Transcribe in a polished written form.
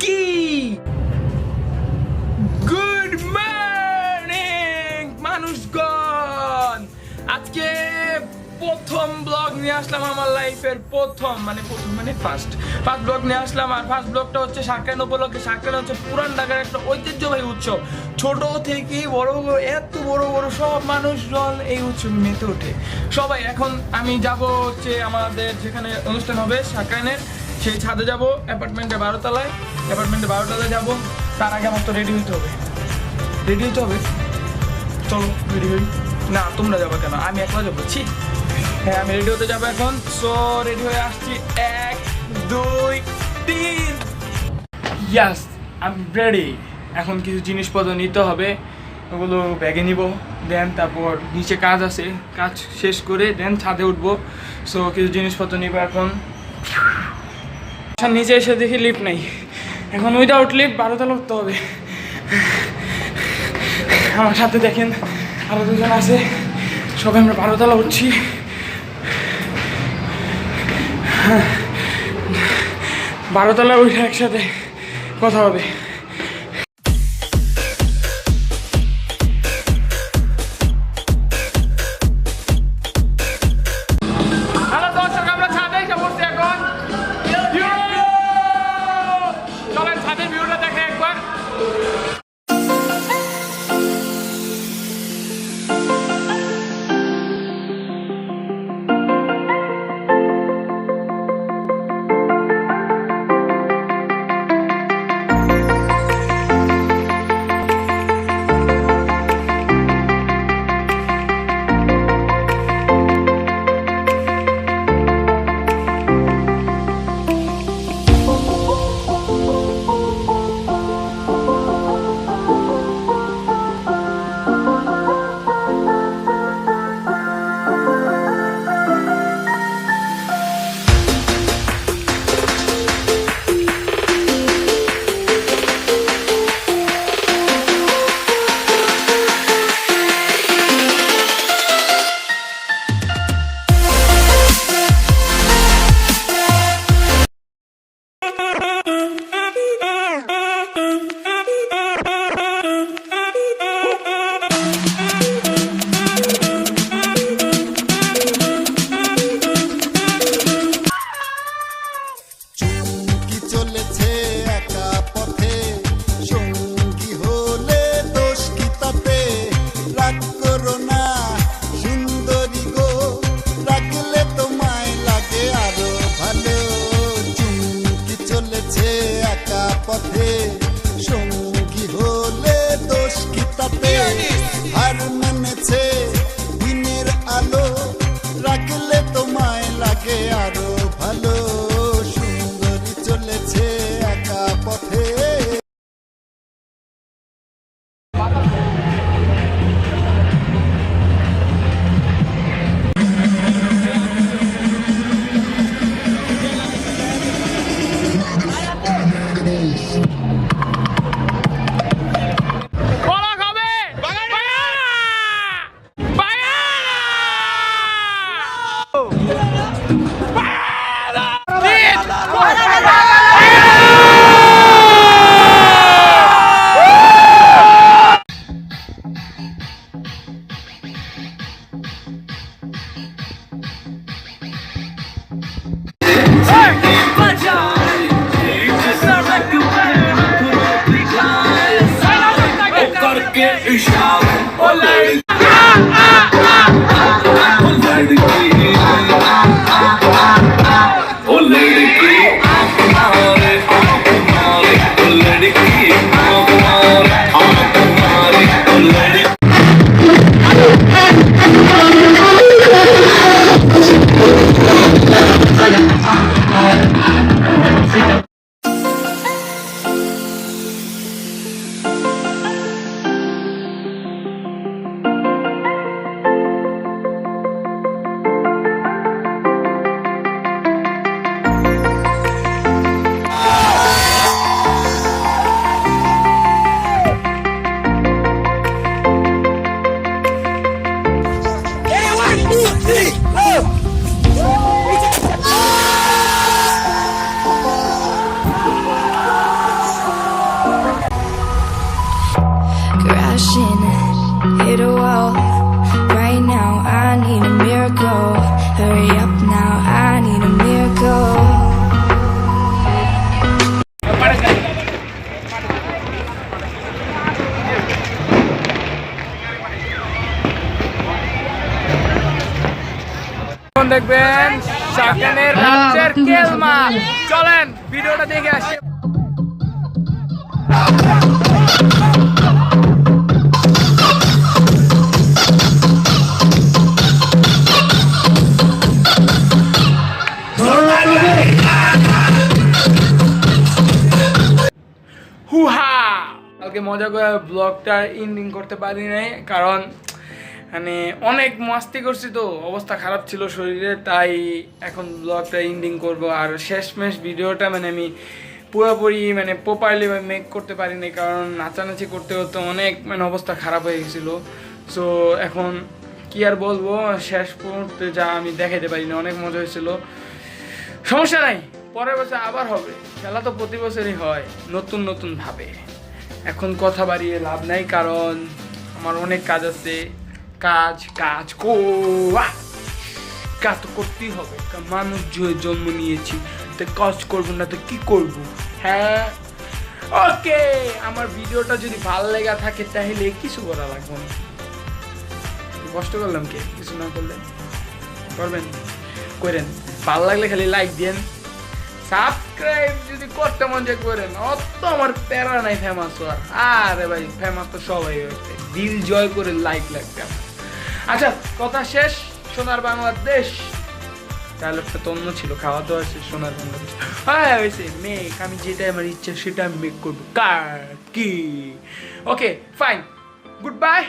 কি good morning মানুষগণ, আজকে প্রথম ব্লগ নিয়ে আসলাম আমার লাইফের প্রথম মানে ফার্স্ট ব্লগ নিয়ে আসলাম। আর ফার্স্ট ব্লগটা হচ্ছে সাকরাইন উপলক্ষে। সাকরাইন হচ্ছে পুরান ঢাকার একটা ঐতিহ্যবাহী উৎসব। ছোট থেকে বড় এত বড় সব মানুষজন এই উৎসবে মেতে ওঠে সবাই। এখন আমি যাব হচ্ছে আমাদের যেখানে অনুষ্ঠান হবে সাকরাইনের, সেই ছাদে যাব, অ্যাপার্টমেন্টে 12 তলায় যাব। তার আগে আমার তো রেডি হতে হবে। চলো রেডি হই। না তোমরা যাবো কেন, আমি একলা যাবো। হ্যাঁ আমি রেডি হতে যাবো এখন। সো রেডি হয়ে আসছি, 1 2 3। Yes I am ready. এখন কিছু জিনিসপত্র নিতে হবে, ওগুলো ব্যাগে নিব। দেন তারপর নিচে কাজ আছে, কাজ শেষ করে দেন ছাদে উঠবো। সো কিছু জিনিসপত্র নিব এখন। নিচে এসে দেখি লিফট নেই। এখন উইদাউট লিফট 12 তলা উঠতে হবে। আমার সাথে দেখেন আরো দুজন আছে, সবাই আমরা 12 তলা উঠছি। 12 তলা উঠে একসাথে কথা হবে। হ্যালো দর্শক, আমরা ছাদে এসে বসছি এখন। চলেন ছাদের ভিউটা দেখে একবার। পথে সঙ্গী হলে দোষ কি তাতে, হার মেনেছে দিনের আলো, রাখলে তোমায় লাগে আরো ভালো। সুন্দরী চলেছে একা পথে। দেখবেন শাহরুখ খানের রাজ্যের কেলমা। চলেন ভিডিওটা দেখে আসি। হুহা, কালকে মজা করে ব্লগটা এন্ডিং করতে পারি নাই, কারণ মানে অনেক মাস্তি করছি তো, অবস্থা খারাপ ছিল শরীরে, তাই এখন ব্লগটা এন্ডিং করব। আর শেষমেশ ভিডিওটা মানে আমি পুরোপুরি মানে প্রপারলি মেক করতে পারিনি, কারণ নাচানাচি করতে করতে অনেক মানে অবস্থা খারাপ হয়ে গেছিলো। সো এখন কি আর বলবো, শেষ পর্যন্ত যা আমি দেখাতে পারিনি, অনেক মজা হয়েছিল। সমস্যা নাই, পরের বছর আবার হবে, খেলা তো প্রতি বছরই হয় নতুন নতুন ভাবে। এখন কথা বাড়িয়ে লাভ নাই, কারণ আমার অনেক কাজ আছে। কাজ কাজ কাজ তো করতেই হবে, মানুষ জন্ম নিয়েছি, তো কাজ করবো না তো কি করব? হ্যাঁ, ওকে। আমার ভিডিওটা যদি ভালো লেগে থাকে তাহলে কিছু করা লাগবে না, কষ্ট করলাম কে, কিছু না করলে করবেন, করেন। ভালো লাগলে খালি লাইক দেন, সাবস্ক্রাইব যদি করতে মন চায় করেন, অত আমার প্যারা নাই ফেমাস হওয়ার। আরে ভাই ফেমাস তো সবাই হচ্ছে, দিল জয় করে লাইক লাগবে আমার। আচ্ছা, কথা শেষ। সোনার বাংলাদেশ ডায়লগটা তো অন্য ছিল, খাওয়া দাওয়া শেষ, সোনার বাংলাদেশ। হ্যাঁ হয়েছে, মেক, আমি যেটা আমার ইচ্ছা সেটা আমি মেক করবো, কার কি। Okay fine, good bye.